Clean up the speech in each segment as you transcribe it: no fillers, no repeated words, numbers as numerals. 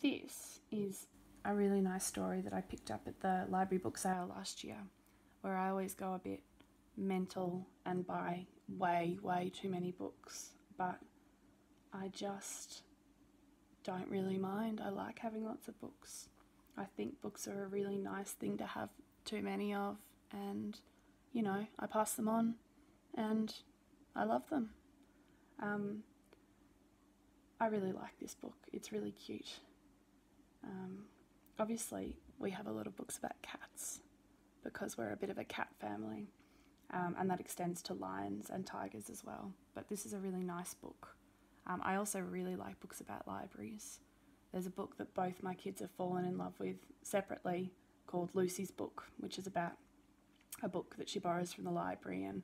This is a really nice story that I picked up at the library book sale last year, where I always go a bit mental and buy way too many books, but I just don't really mind. I like having lots of books. I think books are a really nice thing to have too many of, and I pass them on and I love them. I really like this book. It's really cute. Obviously, we have a lot of books about cats because we're a bit of a cat family, and that extends to lions and tigers as well. But this is a really nice book. I also really like books about libraries. There's a book that both my kids have fallen in love with separately called Lucy's Book, which is about a book that she borrows from the library and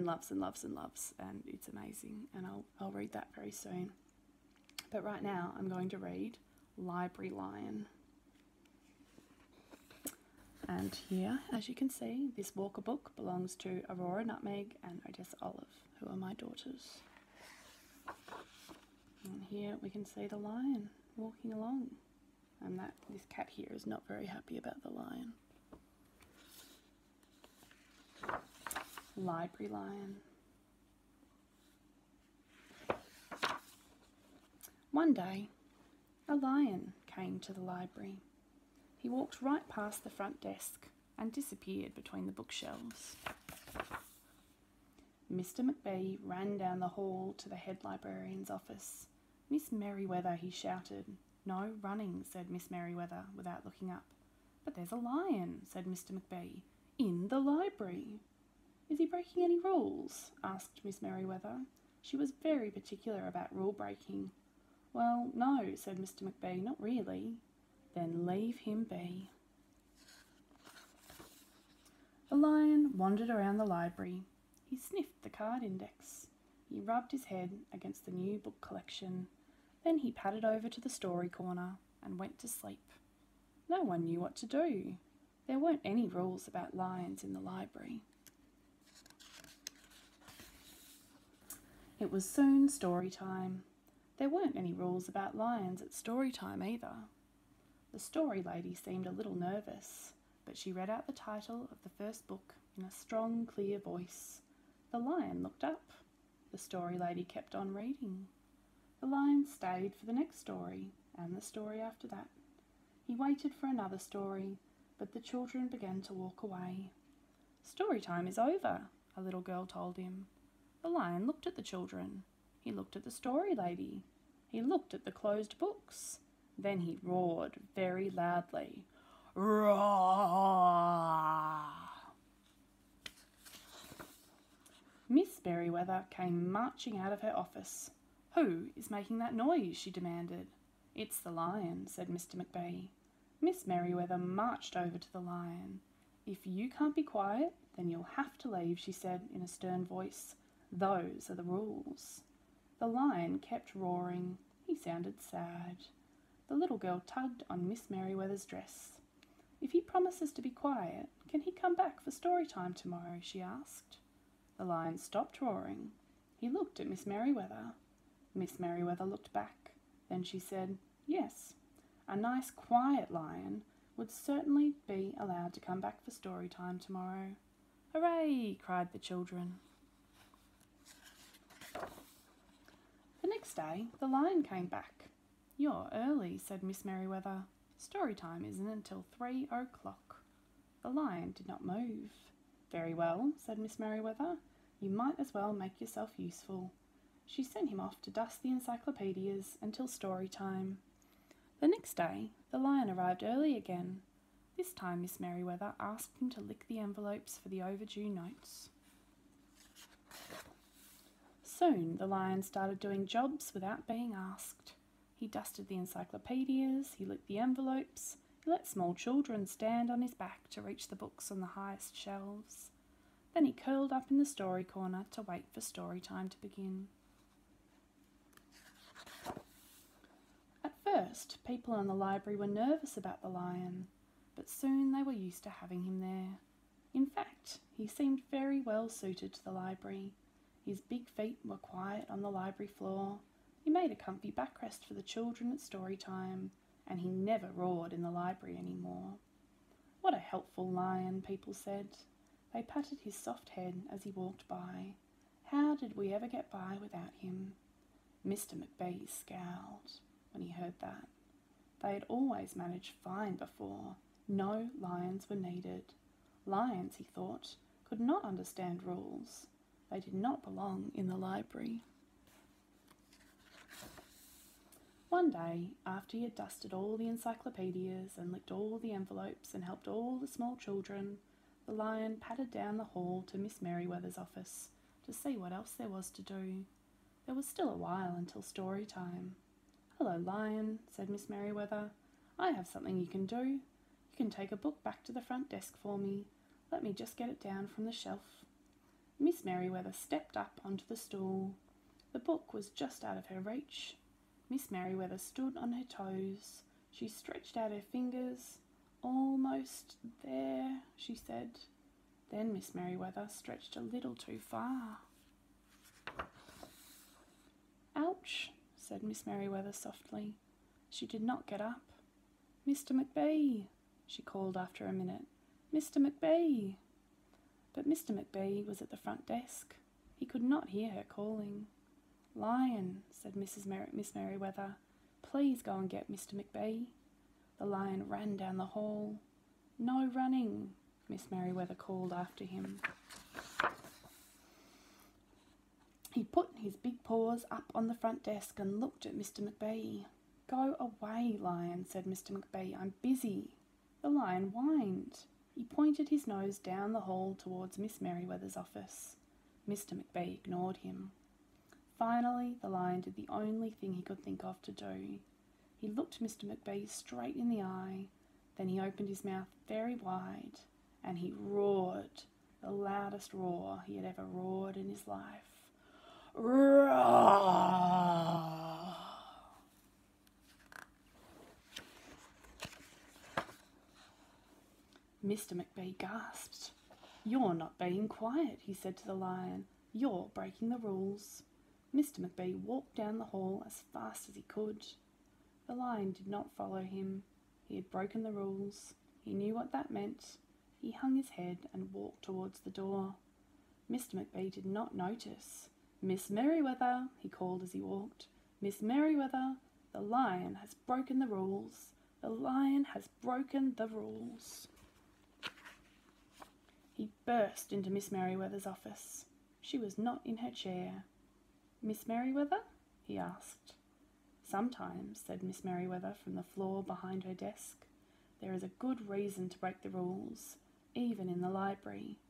loves and loves and loves, and it's amazing, and I'll read that very soon. But right now I'm going to read Library Lion. And here, as you can see, this Walker book belongs to Aurora Nutmeg and Odessa Olive, who are my daughters. And here we can see the lion walking along, and this cat here is not very happy about the lion. Library Lion. One day, a lion came to the library. He walked right past the front desk and disappeared between the bookshelves. Mr. McBee ran down the hall to the head librarian's office. "Miss Merriweather," he shouted. "No running," said Miss Merriweather without looking up. "But there's a lion," said Mr. McBee, "in the library." "Is he breaking any rules?" asked Miss Merriweather. She was very particular about rule breaking. "Well, no," said Mr. McBee, "not really." "Then leave him be." The lion wandered around the library. He sniffed the card index. He rubbed his head against the new book collection. Then he padded over to the story corner and went to sleep. No one knew what to do. There weren't any rules about lions in the library. It was soon story time. There weren't any rules about lions at story time either. The story lady seemed a little nervous, but she read out the title of the first book in a strong, clear voice. The lion looked up. The story lady kept on reading. The lion stayed for the next story and the story after that. He waited for another story, but the children began to walk away. "Story time is over," a little girl told him. The lion looked at the children. He looked at the story lady. He looked at the closed books. Then he roared very loudly. "Roar!" Miss Merriweather came marching out of her office. "Who is making that noise?" she demanded. "It's the lion," said Mr. McBee. Miss Merriweather marched over to the lion. "If you can't be quiet, then you'll have to leave," she said in a stern voice. "Those are the rules." The lion kept roaring. He sounded sad. The little girl tugged on Miss Merriweather's dress. "If he promises to be quiet, can he come back for story time tomorrow?" she asked. The lion stopped roaring. He looked at Miss Merriweather. Miss Merriweather looked back. Then she said, "Yes, a nice quiet lion would certainly be allowed to come back for story time tomorrow." "Hooray!" cried the children. The next day, the lion came back. "You're early," said Miss Merriweather. "Story time isn't until 3 o'clock." The lion did not move. "Very well," said Miss Merriweather. "You might as well make yourself useful." She sent him off to dust the encyclopedias until story time. The next day, the lion arrived early again. This time Miss Merriweather asked him to lick the envelopes for the overdue notes. Soon the lion started doing jobs without being asked. He dusted the encyclopedias, he licked the envelopes, he let small children stand on his back to reach the books on the highest shelves. Then he curled up in the story corner to wait for story time to begin. At first, people in the library were nervous about the lion, but soon they were used to having him there. In fact, he seemed very well suited to the library. His big feet were quiet on the library floor. He made a comfy backrest for the children at story time, and he never roared in the library any more. What a helpful lion, people said. They patted his soft head as he walked by. How did we ever get by without him? Mr. McBee scowled when he heard that. They had always managed fine before. No lions were needed. Lions, he thought, could not understand rules. They did not belong in the library. One day, after he had dusted all the encyclopedias and licked all the envelopes and helped all the small children, the lion padded down the hall to Miss Merryweather's office to see what else there was to do. There was still a while until story time. "Hello, Lion," said Miss Merryweather. "I have something you can do. You can take a book back to the front desk for me. Let me just get it down from the shelf." Miss Merryweather stepped up onto the stool. The book was just out of her reach. Miss Merryweather stood on her toes. She stretched out her fingers. "Almost there," she said. Then Miss Merryweather stretched a little too far. "Ouch," said Miss Merryweather softly. She did not get up. "Mr. McBee," she called after a minute. "Mr. McBee." But Mr. McBee was at the front desk. He could not hear her calling. "Lion," said Miss Merryweather, "please go and get Mr. McBee." The lion ran down the hall. "No running," Miss Merryweather called after him. He put his big paws up on the front desk and looked at Mr. McBee. "Go away, Lion," said Mr. McBee. "I'm busy." The lion whined. He pointed his nose down the hall towards Miss Merryweather's office. Mr. McBee ignored him. Finally, the lion did the only thing he could think of to do. He looked Mr. McBee straight in the eye, then he opened his mouth very wide, and he roared, the loudest roar he had ever roared in his life. Roar! Mr. McBee gasped. "You're not being quiet," he said to the lion. "You're breaking the rules." Mr. McBee walked down the hall as fast as he could. The lion did not follow him. He had broken the rules. He knew what that meant. He hung his head and walked towards the door. Mr. McBee did not notice. "Miss Merryweather," he called as he walked. "Miss Merryweather, the lion has broken the rules. The lion has broken the rules." He burst into Miss Merryweather's office. She was not in her chair. "Miss Merryweather?" he asked. "Sometimes," said Miss Merryweather from the floor behind her desk, "there is a good reason to break the rules, even in the library.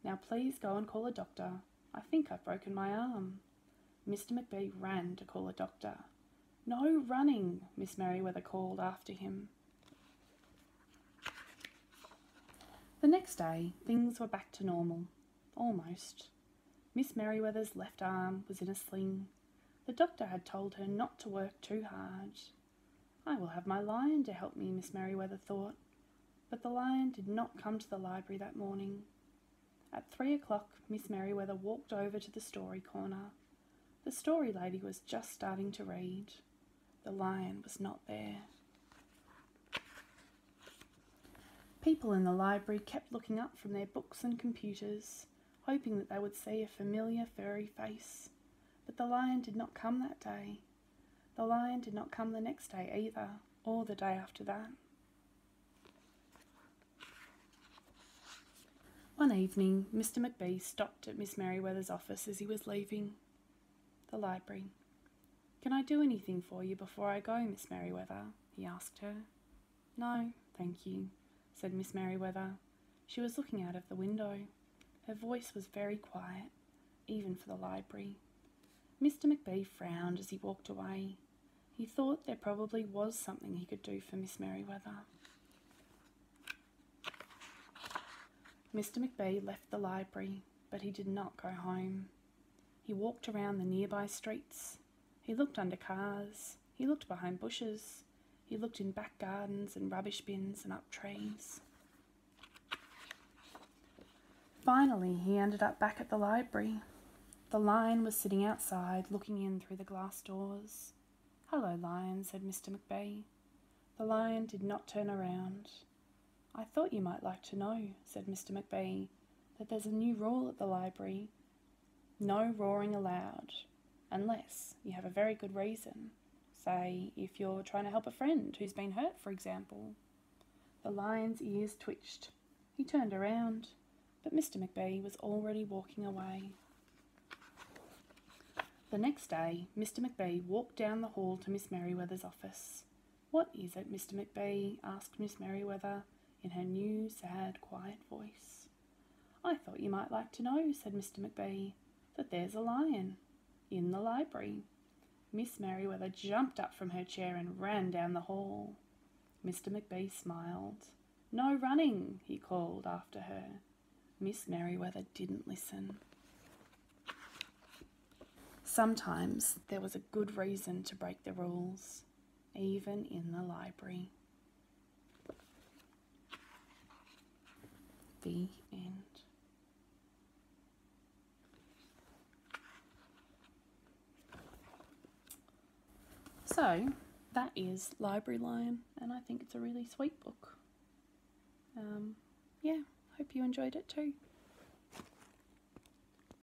Now please go and call a doctor. I think I've broken my arm." Mr. McBee ran to call a doctor. "No running," Miss Merryweather called after him. The next day, things were back to normal. Almost. Miss Merryweather's left arm was in a sling. The doctor had told her not to work too hard. "I will have my lion to help me," Miss Merryweather thought. But the lion did not come to the library that morning. At 3 o'clock, Miss Merryweather walked over to the story corner. The story lady was just starting to read. The lion was not there. People in the library kept looking up from their books and computers, hoping that they would see a familiar furry face. But the lion did not come that day. The lion did not come the next day either, or the day after that. One evening, Mr. McBee stopped at Miss Merryweather's office as he was leaving the library. "Can I do anything for you before I go, Miss Merryweather?" he asked her. "No, thank you," said Miss Merryweather. She was looking out of the window. Her voice was very quiet, even for the library. Mr. McBee frowned as he walked away. He thought there probably was something he could do for Miss Merryweather. Mr. McBee left the library, but he did not go home. He walked around the nearby streets. He looked under cars. He looked behind bushes. He looked in back gardens and rubbish bins and up trees. Finally, he ended up back at the library. The lion was sitting outside, looking in through the glass doors. "Hello, Lion," said Mr. McBee. The lion did not turn around. "I thought you might like to know," said Mr. McBee, "that there's a new rule at the library. No roaring allowed, unless you have a very good reason. Say, if you're trying to help a friend who's been hurt, for example." The lion's ears twitched. He turned around, but Mr. McBee was already walking away. The next day, Mr. McBee walked down the hall to Miss Merriweather's office. "What is it, Mr. McBee?" asked Miss Merriweather in her new, sad, quiet voice. "I thought you might like to know," said Mr. McBee, "that there's a lion in the library." Miss Merriweather jumped up from her chair and ran down the hall. Mr. McBee smiled. "No running," he called after her. Miss Merriweather didn't listen. Sometimes there was a good reason to break the rules, even in the library. The end. So, that is Library Lion, and I think it's a really sweet book. Yeah, hope you enjoyed it too.